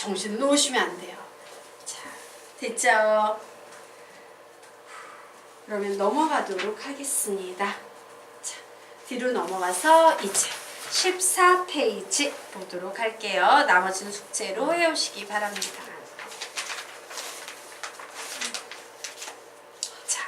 정신 놓으시면 안 돼요. 자, 됐죠? 그러면 넘어가도록 하겠습니다. 자, 뒤로 넘어가서 이제 14페이지 보도록 할게요. 나머지는 숙제로 해오시기 바랍니다. 자,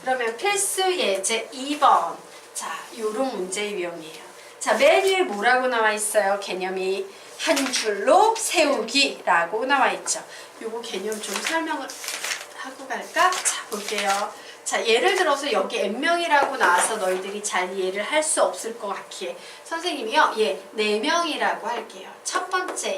그러면 필수 예제 2번. 자, 요런 문제의 유형이에요. 자, 맨 위에 뭐라고 나와 있어요? 개념이 한 줄로 세우기라고 나와 있죠. 요거 개념 좀 설명을 하고 갈까? 자, 볼게요. 자, 예를 들어서 여기 n명이라고 나와서 너희들이 잘 이해를 할 수 없을 것 같기에 선생님이요, 4명이라고 할게요. 첫 번째,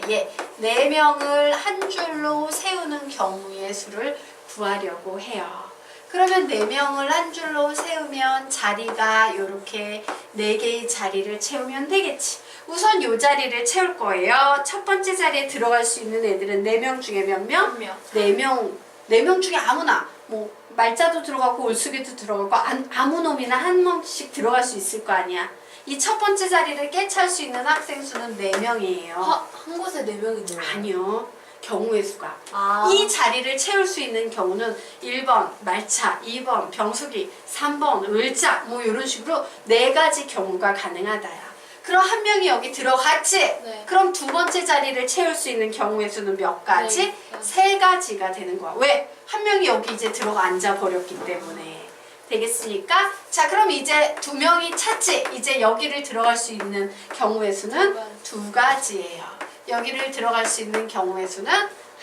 4명을 한 줄로 세우는 경우의 수를 구하려고 해요. 그러면 4명을 한 줄로 세우면 자리가 이렇게 4개의 자리를 채우면 되겠지. 우선 이 자리를 채울 거예요. 첫 번째 자리에 들어갈 수 있는 애들은 4명 중에 몇 명? 4명 중에 아무나. 뭐 말자도 들어가고 올수기도 들어가고 아무 놈이나 한 명씩 들어갈 수 있을 거 아니야. 이 첫 번째 자리를 깨찰 수 있는 학생 수는 4명이에요. 한 곳에 4명이네요. 아니요. 경우의 수가. 아. 이 자리를 채울 수 있는 경우는 1번 말차, 2번 병수기, 3번 을자 뭐 이런 식으로 4가지 경우가 가능하다야. 그럼 한 명이 여기 들어갔지? 네. 그럼 두 번째 자리를 채울 수 있는 경우의 수는 몇 가지? 네. 3가지가 되는 거야. 왜? 한 명이 여기 이제 들어가 앉아버렸기 때문에. 되겠습니까? 자, 그럼 이제 2명이 찼지? 이제 여기를 들어갈 수 있는 경우의 수는 2가지예요. 여기를 들어갈 수 있는 경우의 수는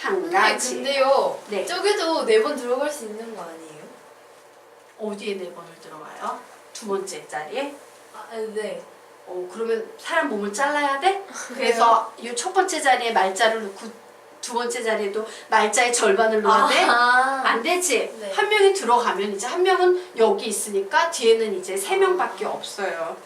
1가지. 근데요, 네. 저기도 4번 들어갈 수 있는 거 아니에요? 어디에 4번을 들어가요? 두 번째 자리에? 아, 네. 그러면 사람 몸을 잘라야 돼? 그래서 이 첫 번째 자리에 말자를 넣고 두 번째 자리에도 말자의 절반을 넣어야 돼? 안 되지? 네. 한 명이 들어가면 이제 한 명은 여기 있으니까 뒤에는 이제 3명밖에 없어요.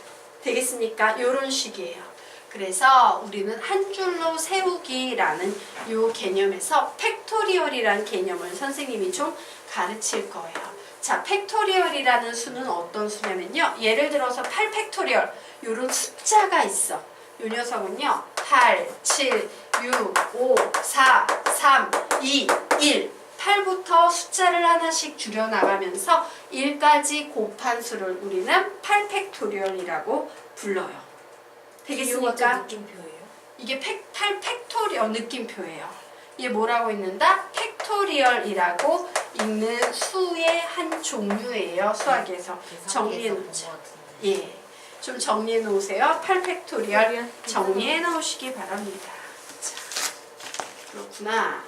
되겠습니까? 이런 식이에요. 그래서 우리는 한 줄로 세우기라는 이 개념에서 팩토리얼이라는 개념을 선생님이 좀 가르칠 거예요. 자, 팩토리얼이라는 수는 어떤 수냐면요. 예를 들어서 8팩토리얼 이런 숫자가 있어. 요 녀석은요. 8, 7, 6, 5, 4, 3, 2, 1 8부터 숫자를 하나씩 줄여나가면서 1까지 곱한 수를 우리는 8팩토리얼이라고 불러요. 되겠습니까? 느낌표예요? 이게 8팩토리얼 느낌표예요. 이게 뭐라고 읽는다? 팩토리얼이라고 읽는 수의 한 종류예요. 수학에서. 정리해 놓자. 예. 좀 정리해 놓으세요. 8팩토리얼 정리해 놓으시기 바랍니다. 자, 그렇구나.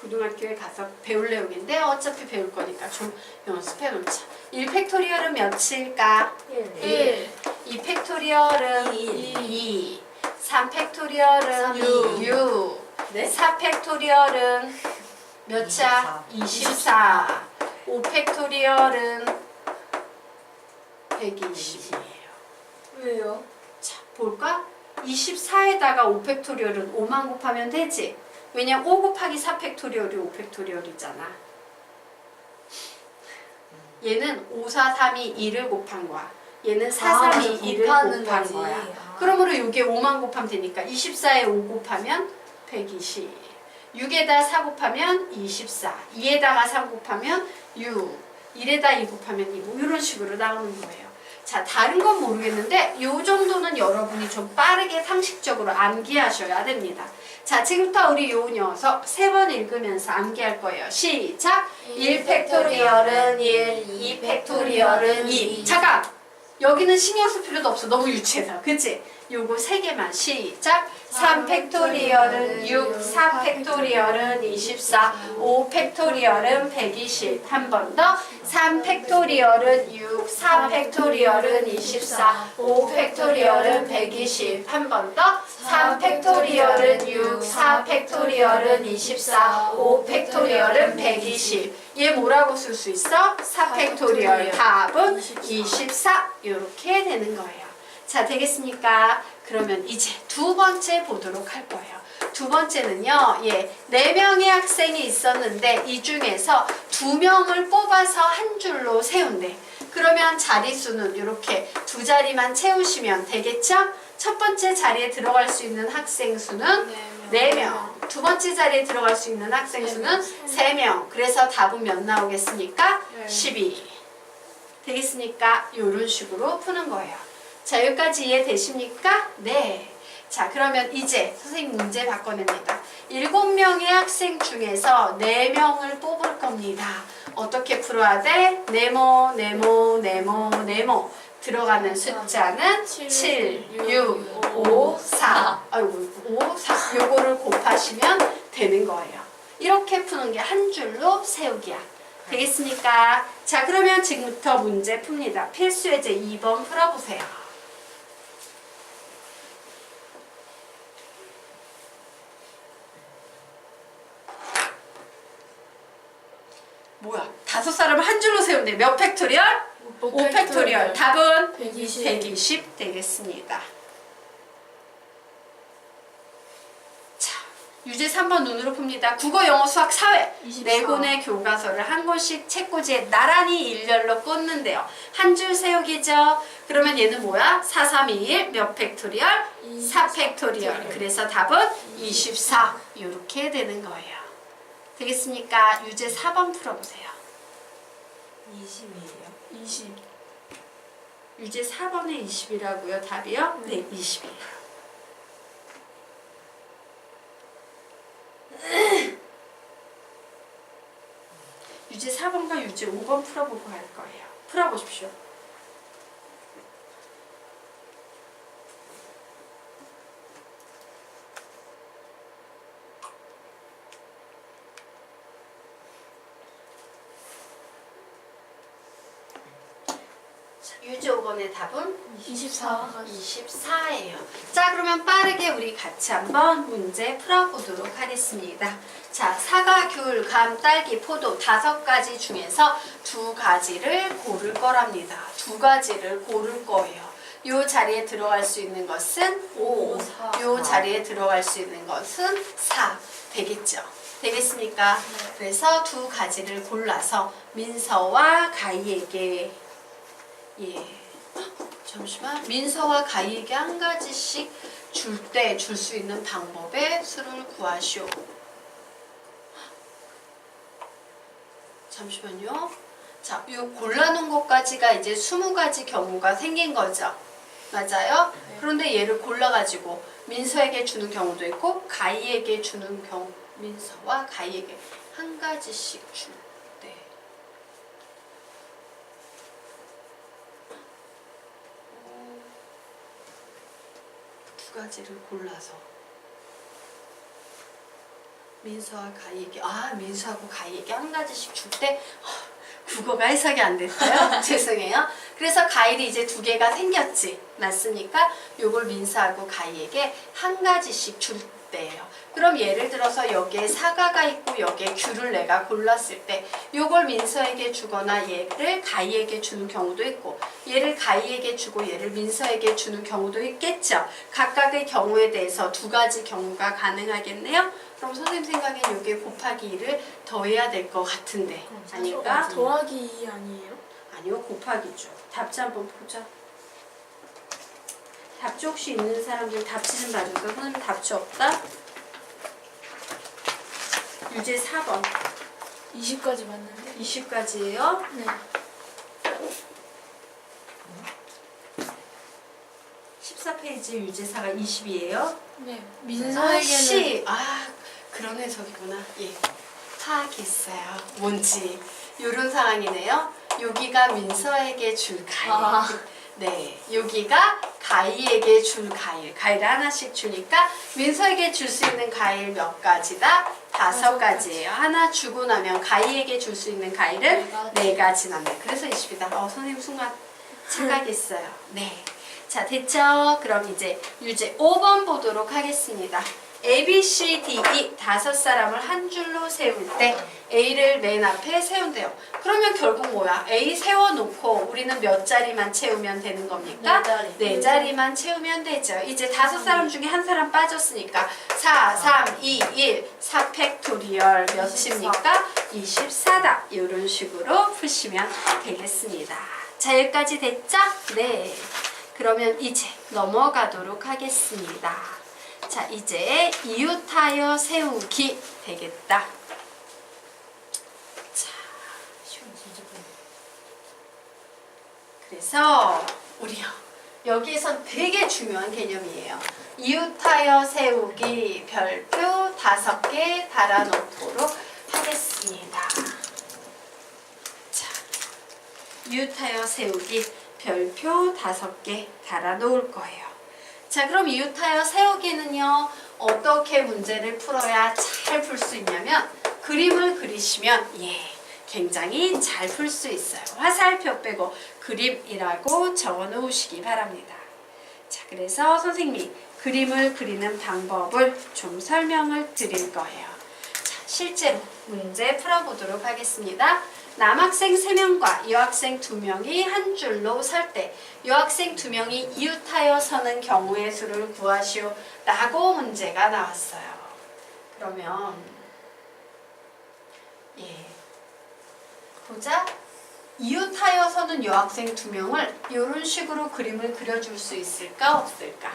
고등학교에 가서 배울 내용인데 어차피 배울 거니까 좀 연습해 놓자. 1팩토리얼은 몇일까? 1. 2팩토리얼은 2. 3팩토리얼은 6. 네? 4팩토리얼은 몇이야? 24. 5팩토리얼은 120이에요. 왜요? 자, 볼까? 24에다가 5팩토리얼은 5만 곱하면 되지? 왜냐면 5 곱하기 4팩토리얼이 5팩토리얼이잖아. 얘는 5, 4, 3이 2를 곱한 거야. 얘는 4, 3이 2를 곱한 거야. 그러므로 이게 5만 곱하면 되니까 24에 5 곱하면 120. 6에다 4 곱하면 24. 2에다가 3 곱하면 6. 1에다 2 곱하면 2. 뭐 이런 식으로 나오는 거예요. 자, 다른 건 모르겠는데 이 정도는 여러분이 좀 빠르게 상식적으로 암기하셔야 됩니다. 자, 지금부터 우리 요 녀석 3번 읽으면서 암기할 거예요. 시작! 1팩토리얼은 1, 2팩토리얼은 2. 잠깐! 여기는 신경 쓸 필요도 없어. 너무 유치해서. 그치? 요거 3개만 시작! 3팩토리얼은 6, 4팩토리얼은 24, 5팩토리얼은 120. 한 번 더. 3팩토리얼은 6, 4팩토리얼은 24, 5팩토리얼은 120. 한 번 더. 3팩토리얼은 6, 4팩토리얼은 24, 5팩토리얼은 120. 얘 뭐라고 쓸 수 있어? 4팩토리얼. 답은 24. 이렇게 되는 거예요. 자, 되겠습니까? 그러면 이제 두 번째 보도록 할 거예요. 두 번째는요, 4명의 학생이 있었는데 이 중에서 2명을 뽑아서 한 줄로 세운대. 그러면 자릿수는 이렇게 두 자리만 채우시면 되겠죠? 첫 번째 자리에 들어갈 수 있는 학생 수는 4명. 두 번째 자리에 들어갈 수 있는 학생 수는 3명. 그래서 답은 몇 나오겠습니까? 12. 되겠습니까? 이런 식으로 푸는 거예요. 자, 여기까지 이해되십니까? 네. 자, 그러면 이제 선생님 문제 바꿔냅니다. 7명의 학생 중에서 4명을 뽑을 겁니다. 어떻게 풀어야 돼? 네모, 네모, 네모, 네모. 들어가는 숫자는 7, 6, 5, 4. 아이고, 5, 4. 요거를 곱하시면 되는 거예요. 이렇게 푸는 게 한 줄로 세우기야. 되겠습니까? 자, 그러면 지금부터 문제 풉니다. 필수예제 2번 풀어보세요. 뭐야? 5사람을 한 줄로 세운대. 몇 팩토리얼? 5팩토리얼. 답은 120 되겠습니다. 자, 유제 3번 눈으로 풉니다. 국어, 영어, 수학, 사회 4권의 교과서를 한 권씩 책꽂이에 나란히 일렬로 꽂는데요. 한 줄 세우기죠. 그러면 얘는 뭐야? 4, 3, 2, 1 몇 팩토리얼? 4팩토리얼. 그래서 답은 24. 이렇게 되는 거예요. 되겠습니까? 유제 4번 풀어보세요. 20이에요? 20. 유제 4번에 20이라고요? 답이요? 네, 20이에요. 유제 4번과 유제 5번 풀어보고 갈 거예요. 풀어보십시오. 유제 5번의 답은 24예요. 자, 그러면 빠르게 우리 같이 한번 문제 풀어보도록 하겠습니다. 자, 사과, 귤, 감, 딸기, 포도 5가지 중에서 2가지를 고를 거랍니다. 2가지를 고를 거예요. 요 자리에 들어갈 수 있는 것은 5, 요 자리에 들어갈 수 있는 것은 4 되겠죠. 되겠습니까? 그래서 2가지를 골라서 민서와 가희에게 잠시만. 민서와 가희에게 한 가지씩 줄 때 줄 수 있는 방법의 수를 구하시오. 잠시만요. 자, 이 골라놓은 것까지가 이제 20가지 경우가 생긴 거죠. 맞아요? 그런데 얘를 골라가지고 민서에게 주는 경우도 있고 가희에게 주는 경우, 민서와 가희에게 한 가지씩 줄 때. 두 가지를 골라서 민서와 가희에게 민서하고 가희에게 한 가지씩 줄 때 국어가 해석이 안 됐어요. 죄송해요. 그래서 가일이 이제 2개가 생겼지. 맞습니까? 요걸 민서하고 가희에게 한 가지씩 줄 때예요. 그럼 예를 들어서 여기에 사과가 있고 여기에 귤을 내가 골랐을 때 요걸 민서에게 주거나 얘를 가희에게 주는 경우도 있고 얘를 가희에게 주고 얘를 민서에게 주는 경우도 있겠죠. 각각의 경우에 대해서 2가지 경우가 가능하겠네요. 그럼 선생님 생각엔 요게 곱하기 2를 더해야 될 것 같은데 아닐까? 더하기 2 아니에요? 아니요, 곱하기죠. 답지 한번 보자. 답지 혹시 있는 사람들 답지 좀 봐줘서. 선생님 답지 없다? 유제 4번. 20까지 맞는데? 20까지예요? 네. 14페이지 유제사가 20이에요? 네. 민서에게는 그런 해석이구나. 예. 파악했어요. 뭔지. 요런 상황이네요. 여기가 민서에게 줄 가일. 네. 여기가 가희에게 줄 가일. 가일을 하나씩 주니까 민서에게 줄 수 있는 가일 몇 가지다? 5가지예요. 하나 주고 나면 가희에게 줄 수 있는 가일은 4가지 남네. 그래서 20이다. 선생님 순간 착각했어요. 네. 자, 됐죠? 그럼 이제 유제 5번 보도록 하겠습니다. A, B, C, D, E 5사람을 한 줄로 세울 때 A를 맨 앞에 세운대요. 그러면 결국 뭐야? A 세워놓고 우리는 몇 자리만 채우면 되는 겁니까? 4자리만 채우면 되죠. 이제 5사람 중에 한 사람 빠졌으니까 4, 3, 2, 1, 4팩토리얼 몇입니까? 24다. 이런 식으로 푸시면 되겠습니다. 자, 여기까지 됐죠? 네. 그러면 이제 넘어가도록 하겠습니다. 자, 이제 이웃하여 세우기 되겠다. 자, 그래서 우리요, 여기에선 되게 중요한 개념이에요. 이웃하여 세우기 별표 5개 달아놓도록 하겠습니다. 자, 이웃하여 세우기 별표 5개 달아놓을 거예요. 자, 그럼 이웃하여 세우기는요, 어떻게 문제를 풀어야 잘 풀 수 있냐면, 그림을 그리시면 굉장히 잘 풀 수 있어요. 화살표 빼고 그림이라고 적어 놓으시기 바랍니다. 자, 그래서 선생님이 그림을 그리는 방법을 좀 설명을 드릴 거예요. 자, 실제로 문제 풀어보도록 하겠습니다. 남학생 3명과 여학생 2명이 한 줄로 설 때 여학생 2명이 이웃하여 서는 경우의 수를 구하시오 라고 문제가 나왔어요. 그러면 보자. 이웃하여 서는 여학생 2명을 이런 식으로 그림을 그려줄 수 있을까 없을까?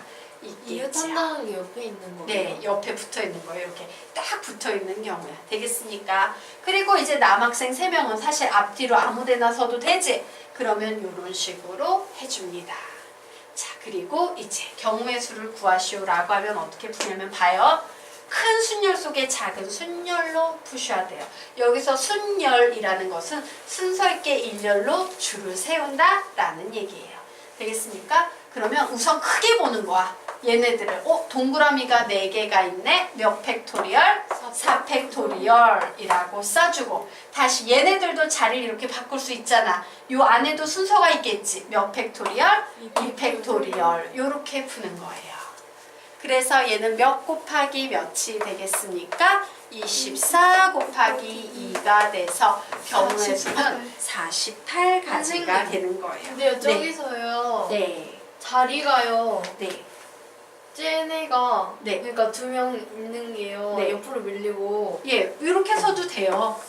이웃한다는 게 옆에 있는 거예요? 네, 옆에 붙어 있는 거예요. 이렇게 딱 붙어 있는 경우야. 되겠습니까? 그리고 이제 남학생 3명은 사실 앞뒤로 아무 데나 서도 되지? 그러면 이런 식으로 해줍니다. 자, 그리고 이제 경우의 수를 구하시오라고 하면 어떻게 푸냐면 봐요. 큰 순열 속에 작은 순열로 푸셔야 돼요. 여기서 순열이라는 것은 순서 있게 일렬로 줄을 세운다 라는 얘기예요. 되겠습니까? 그러면 우선 크게 보는 거야. 얘네들을 동그라미가 4개가 있네. 몇 팩토리얼? 4팩토리얼이라고 써주고, 다시 얘네들도 자리를 이렇게 바꿀 수 있잖아. 요 안에도 순서가 있겠지. 몇 팩토리얼? 2팩토리얼. 요렇게 푸는 거예요. 그래서 얘는 몇 곱하기 몇이 되겠습니까? 24 곱하기 2가 돼서 경우의 수는 48가지가 되는 거예요. 근데요, 저기서요. 네. 자리가요. 네. 쟤네가 네. 그러니까 2명 있는 게요. 네. 옆으로 밀리고. 이렇게 서도 돼요.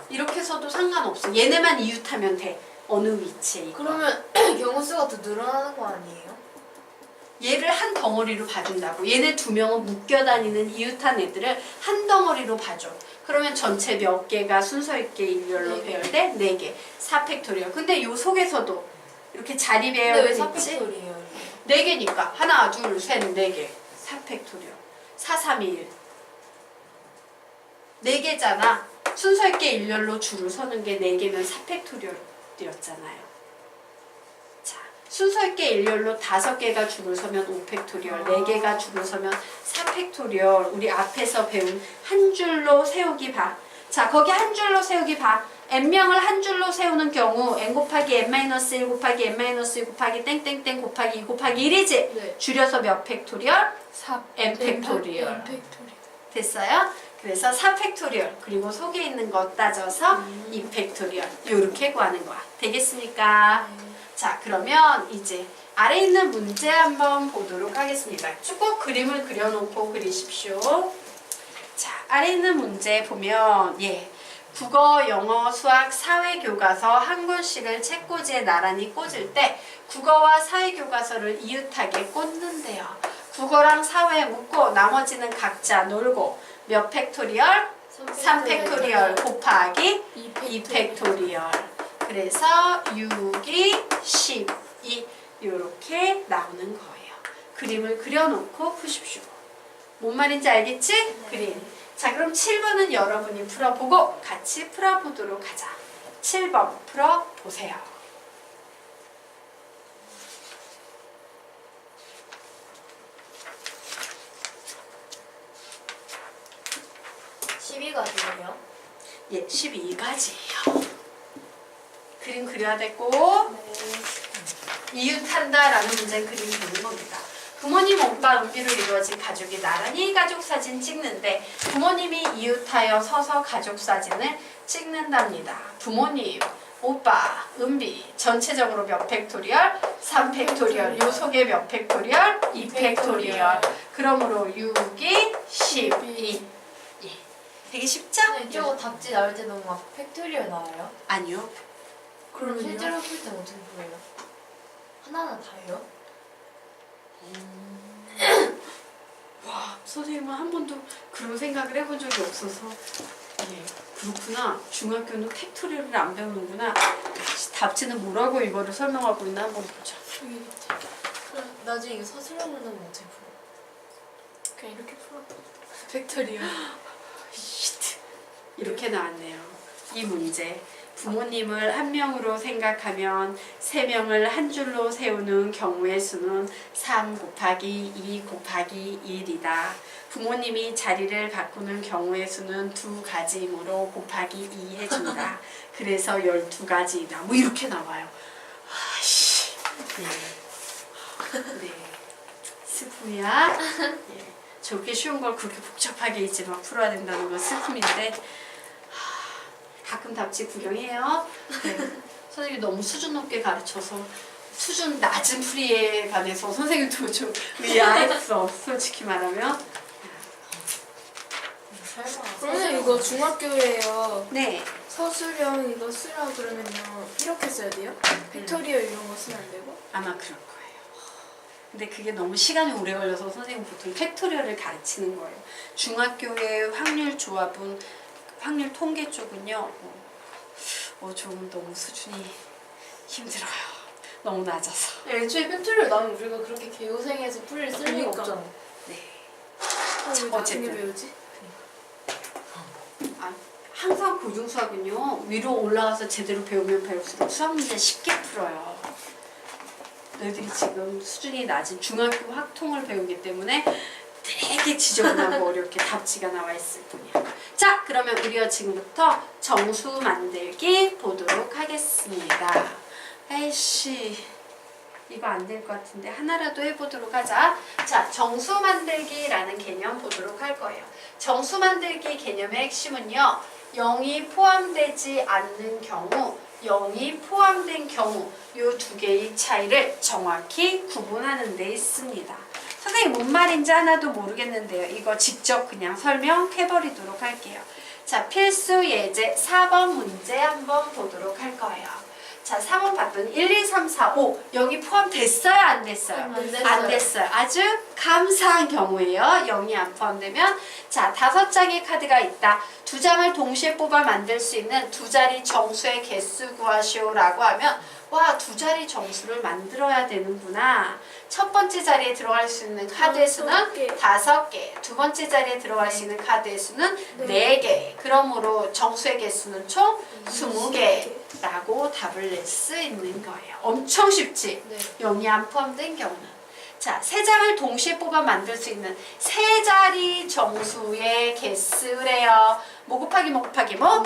이렇게 서도 상관없어. 얘네만 이웃하면 돼. 어느 위치에 있고. 그러면 경우수가 더 늘어나는 거 아니에요? 얘를 한 덩어리로 봐준다고. 얘네 2명은 묶여다니는 이웃한 애들을 한 덩어리로 봐줘. 그러면 전체 몇 개가 순서 있게 일렬로 배열돼? 4개. 4팩토리얼. 근데 요 속에서도 이렇게 자리 배열돼 있지? 4팩토리얼이에요? 4개니까. 하나, 둘, 셋, 4개. 4팩토리얼. 4, 3, 2, 1. 4개잖아. 순서 있게 일렬로 줄을 서는 게 4개면 4팩토리얼이었잖아요. 순서 있게 일렬로 5개가 줄을 서면 5팩토리얼, 4개가 줄을 서면 4팩토리얼. 우리 앞에서 배운 한 줄로 세우기 봐. 자, 거기 한 줄로 세우기 봐. n명을 한 줄로 세우는 경우 n 곱하기 n-1 곱하기 n-2 곱하기 땡땡땡 곱하기 2 곱하기 1이지? 네. 줄여서 몇 팩토리얼? 4 n팩토리얼. n팩토리얼. 됐어요? 그래서 4팩토리얼 그리고 속에 있는 거 따져서 2팩토리얼 요렇게 구하는 거야. 되겠습니까? 자, 그러면 이제 아래 있는 문제 한번 보도록 하겠습니다. 쭉 그림을 그려놓고 그리십시오. 자, 아래 있는 문제 보면 국어, 영어, 수학, 사회 교과서 한 권씩을 책꽂이에 나란히 꽂을 때 국어와 사회 교과서를 이웃하게 꽂는데요. 국어랑 사회 묶고 나머지는 각자 놀고 몇 팩토리얼? 3팩토리얼 곱하기 2팩토리얼. 그래서 6이 12 이렇게 나오는 거예요. 그림을 그려놓고 푸십시오. 뭔 말인지 알겠지? 네. 그림. 자, 그럼 7번은 여러분이 풀어보고 같이 풀어보도록 하자. 7번 풀어보세요. 12가지예요? 12가지예요. 그림 그려야 되고 네. 이웃한다라는 문제는 그림 그리는 겁니다. 부모님, 오빠, 은비로 이루어진 가족이 나란히 가족 사진 찍는데 부모님이 이웃하여 서서 가족 사진을 찍는답니다. 부모님, 오빠, 은비 전체적으로 몇 팩토리얼? 3팩토리얼. 요 속에 몇 팩토리얼? 2팩토리얼. 그러므로 6이 12. 되게 쉽죠? 네, 저거 답지 나올 때도 막 팩토리얼 나와요? 아니요. 그럼 실제로 풀 때 어떻게 풀어요? 하나하나 다 해요? 와, 선생님은 한 번도 그런 생각을 해본 적이 없어서. 예, 그렇구나. 중학교는 팩토리얼을 안 배우는구나. 답지는 뭐라고 이거를 설명하고 있나 한번 보자. 여기 밑에. 그럼 나중에 이거 서술로 부르면 어떻게 풀어? 그냥 이렇게 풀어. 팩토리요. 시트. 이렇게 나왔네요. 이 문제. 부모님을 한 명으로 생각하면 세 명을 한 줄로 세우는 경우의 수는 3 곱하기 2 곱하기 1이다. 부모님이 자리를 바꾸는 경우의 수는 2가지이므로 곱하기 2 해준다. 그래서 12가지이다. 뭐 이렇게 나와요. 아씨. 네. 네. 슬픔이야. 예. 저렇게 쉬운 걸 그렇게 복잡하게 이제 막 풀어야 된다는 건 슬픔인데 가끔 답지 구경해요. 네. 선생님이 너무 수준 높게 가르쳐서 수준 낮은 풀이에 관해서 선생님도 좀 의아했어. 솔직히 말하면. 그러면 이거 중학교에요. 네. 서술형 이거 쓰라 그러면요 이렇게 써야 돼요? 팩토리얼 이런 거 쓰면 안 되고? 아마 그럴 거예요. 근데 그게 너무 시간이 오래 걸려서 선생님 보통 팩토리얼을 가르치는 거예요. 중학교의 확률 조합은 확률 통계 쪽은요. 좀 너무 수준이 힘들어요. 너무 낮아서. 애초에 팩토리얼 나면 우리가 그렇게 개고생해서 풀을 쓸 리가 없잖아. 네. 왜 나중에 배우지? 항상 고중수학은요. 위로 올라가서 제대로 배우면 배울수록 수학 문제 쉽게 풀어요. 너희들이 지금 수준이 낮은 중학교 확통을 배우기 때문에 되게 지저분하고 어렵게 답지가 나와 있을 뿐이야. 자, 그러면 우리가 지금부터 정수 만들기 보도록 하겠습니다. 아이씨, 이거 안 될 것 같은데 하나라도 해보도록 하자. 자, 정수 만들기라는 개념 보도록 할 거예요. 정수 만들기 개념의 핵심은요. 0이 포함되지 않는 경우, 0이 포함된 경우 이 두 개의 차이를 정확히 구분하는 데 있습니다. 선생님 뭔 말인지 하나도 모르겠는데요. 이거 직접 그냥 설명해버리도록 할게요. 자, 필수 예제 4번 문제 한번 보도록 할 거예요. 자, 4번 봤더니 1, 2, 3, 4, 5 여기 포함됐어요? 안 됐어요? 안 됐어요. 아주 감사한 경우예요. 0이 안 포함되면 자, 5장의 카드가 있다. 2장을 동시에 뽑아 만들 수 있는 두 자리 정수의 개수 구하시오라고 하면 와, 두 자리 정수를 만들어야 되는구나. 첫 번째 자리에 들어갈 수 있는 카드의 수는 5개, 두 번째 자리에 들어갈 수 있는 카드의 수는 4개. 그러므로 정수의 개수는 총 20개라고 답을 낼 수 있는 거예요. 엄청 쉽지? 네. 0이 안 포함된 경우는. 자, 세 장을 동시에 뽑아 만들 수 있는 세 자리 정수의 개수래요. 뭐 곱하기 뭐 곱하기 뭐? 5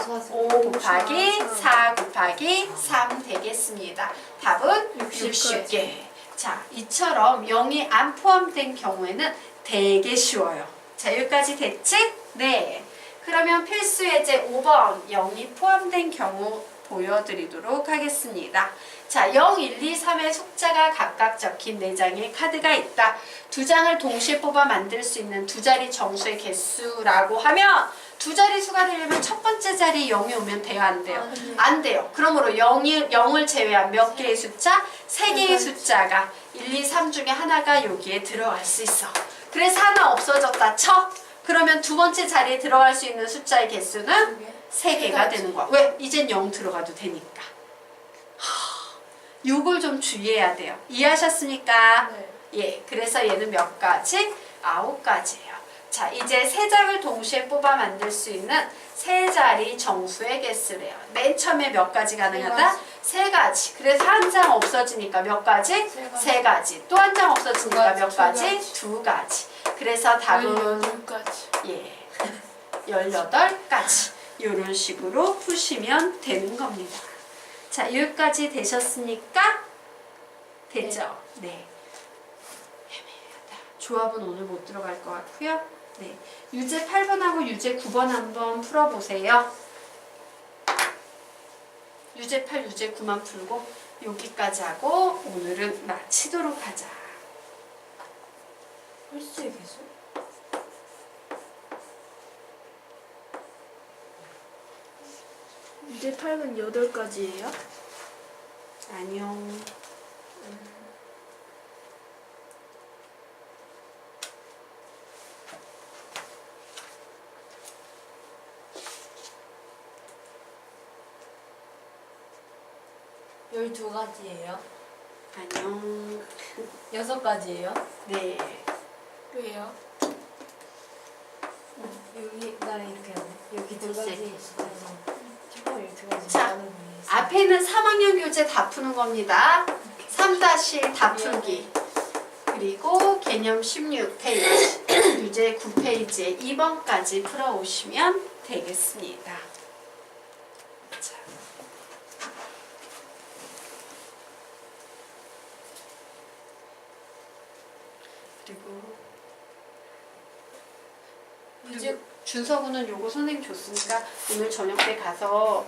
곱하기 4 곱하기 3 되겠습니다. 답은 60개. 자, 이처럼 0이 안 포함된 경우에는 되게 쉬워요. 자, 여기까지 됐지? 네. 그러면 필수 예제 5번 0이 포함된 경우 보여드리도록 하겠습니다. 자, 0, 1, 2, 3의 숫자가 각각 적힌 4장의 카드가 있다. 2장을 동시에 뽑아 만들 수 있는 두 자리 정수의 개수라고 하면 두 자리 수가 되려면 첫 번째 자리에 0이 오면 돼요? 안 돼요? 안 돼요. 그러므로 0을 제외한 몇 개의 숫자? 3개의 숫자가 1, 2, 3 중에 하나가 여기에 들어갈 수 있어. 그래서 하나 없어졌다 쳐. 그러면 두 번째 자리에 들어갈 수 있는 숫자의 개수는 3개가 되는 거야. 왜? 이젠 0 들어가도 되니까. 요걸 좀 주의해야 돼요. 이해하셨습니까? 네. 예, 그래서 얘는 몇 가지? 9가지예요. 자, 이제 세 장을 동시에 뽑아 만들 수 있는 세 자리 정수의 개수래요. 맨 처음에 몇 가지 가능하다? 3가지. 그래서 한 장 없어지니까 몇 가지? 3가지. 또 한 장 없어지니까 몇 가지? 2가지. 그래서 답은 18가지. 예, 18가지. 이런 식으로 푸시면 되는 겁니다. 자, 여기까지 되셨습니까? 됐죠? 네. 애매하다. 조합은 오늘 못 들어갈 것 같고요. 네. 유제 8번하고 유제 9번 한번 풀어보세요. 유제 8, 유제 9만 풀고 여기까지 하고 오늘은 마치도록 하자. 홀수의 개수? 이제 8은 8가지예요? 안녕. 열두 가지예요. 안녕. 6가지예요. 네. 왜요? 여기 나랑 이렇게 하네. 여기 두 가지. 잠깐만 여기 두 가지. 자, 나는 왜 앞에는 3학년 교재 다 푸는 겁니다. 3-1 다 풀기. 그리고 개념 16페이지, 유제 9페이지에 2번까지 풀어오시면 되겠습니다. 자. 그리고 준서군은 요거 선생님 줬으니까 오늘 저녁 때 가서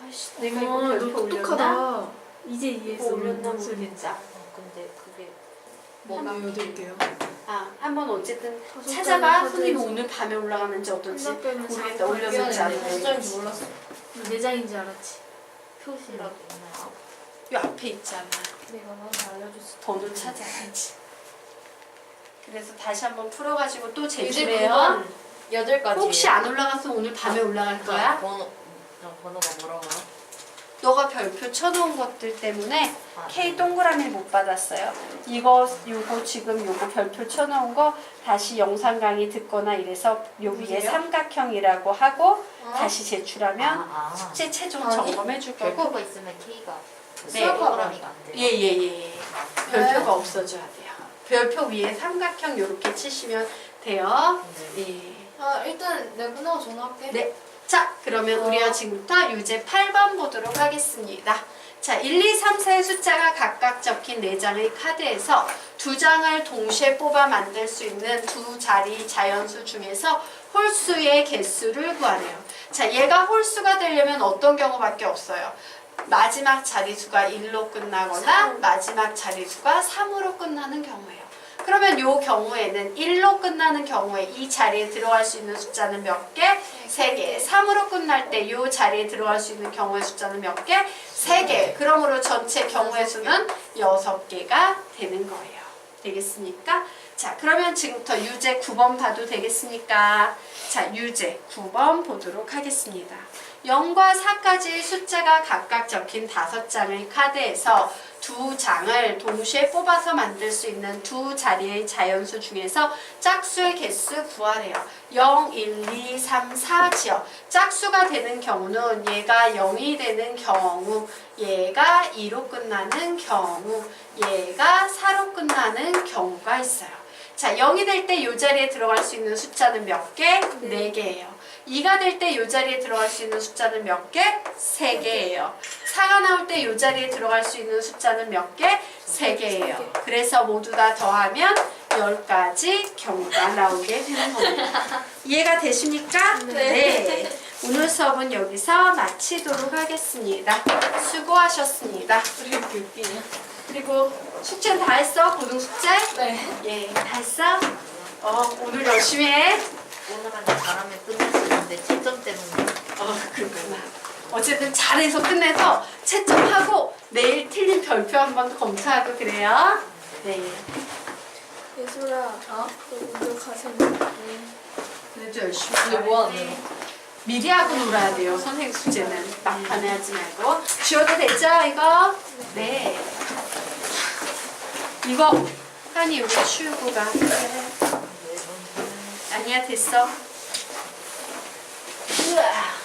아이씨 내가 이거 별표 올렸나? 이제 이해했어. 올렸나 모르겠다. 근데 그게 뭐가 여덟 개요? 아, 한번 어쨌든 다섯 찾아봐. 장을 선생님 카드에서. 오늘 밤에 올라가는지 어떨지 하나 빼면 모르겠다. 장. 올렸는지 안 몇 장인지 올렸는지. 몰랐어. 4장인지 알았지. 표시라도 있나요? 요 앞에 있잖아. 내가 너한테 알려줬어. 번호 찾아야지. 그래서 다시 한번 풀어가지고 또 이제 제출해요. 8가지. 혹시 안 올라갔으면 오늘 밤에 올라갈 거야? 번호가 뭐라고요? 너가 별표 쳐놓은 것들 때문에 아, K 동그라미 못 받았어요. 요거 지금 요거 별표 쳐놓은 거 다시 영상 강의 듣거나 이래서 요 위에 여기요? 삼각형이라고 하고 어? 다시 제출하면 아, 숙제 최종 아니, 점검해 줄 거고. 별표가 있으면 K가 네. 동그라미가 안 돼요. 예예예. 별표가 없어져야 돼요. 별표 위에 삼각형 요렇게 치시면 돼요. 네. 예. 아 일단 내가 끝나고 전화할게. 네. 자, 그러면 우리가 지금부터 유제 8번 보도록 하겠습니다. 자, 1, 2, 3, 4의 숫자가 각각 적힌 4장의 카드에서 2장을 동시에 뽑아 만들 수 있는 두 자리 자연수 중에서 홀수의 개수를 구하래요. 자, 얘가 홀수가 되려면 어떤 경우밖에 없어요. 마지막 자리수가 1로 끝나거나 마지막 자리수가 3으로 끝나는 경우예요. 그러면 이 경우에는 1로 끝나는 경우에 이 자리에 들어갈 수 있는 숫자는 몇 개? 3개. 3으로 끝날 때 이 자리에 들어갈 수 있는 경우의 숫자는 몇 개? 3개. 그러므로 전체 경우의 수는 6개가 되는 거예요. 되겠습니까? 자, 그러면 지금부터 유제 9번 봐도 되겠습니까? 자, 유제 9번 보도록 하겠습니다. 0과 4까지 숫자가 각각 적힌 5장의 카드에서 2장을 동시에 뽑아서 만들 수 있는 두 자리의 자연수 중에서 짝수의 개수 구하래요. 0, 1, 2, 3, 4지요. 짝수가 되는 경우는 얘가 0이 되는 경우, 얘가 2로 끝나는 경우, 얘가 4로 끝나는 경우가 있어요. 자, 0이 될 때 이 자리에 들어갈 수 있는 숫자는 몇 개? 4개예요. 2가 될 때 이 자리에 들어갈 수 있는 숫자는 몇 개? 3개예요. 4가 나올 때 이 자리에 들어갈 수 있는 숫자는 몇 개? 3개예요. 그래서 모두 다 더하면 10가지 경우가 나오게 되는 겁니다. 이해가 되십니까? 네. 오늘 수업은 여기서 마치도록 하겠습니다. 수고하셨습니다. 우리 이렇게 웃기냐? 그리고 숙제는 다 했어? 고등 숙제? 네. 예, 다 했어? 오늘 열심히 해. 오늘은 잘하면 끝낼 수 있는데 채점 때문에 그렇구나. 어쨌든 잘해서 끝내서 채점하고 내일 틀린 별표 한번 검토하고 그래요. 네. 예술아, 너 먼저 가세요. 그래도 열심히 근데 해야 뭐 돼. 하는 미리 하고 놀아야 돼요. 선생님 숙제는 막판에 하지 말고. 지워도 됐죠? 이거? 네. 이거 한이 여기 치우고 가. 아니야, 됐어. 으아.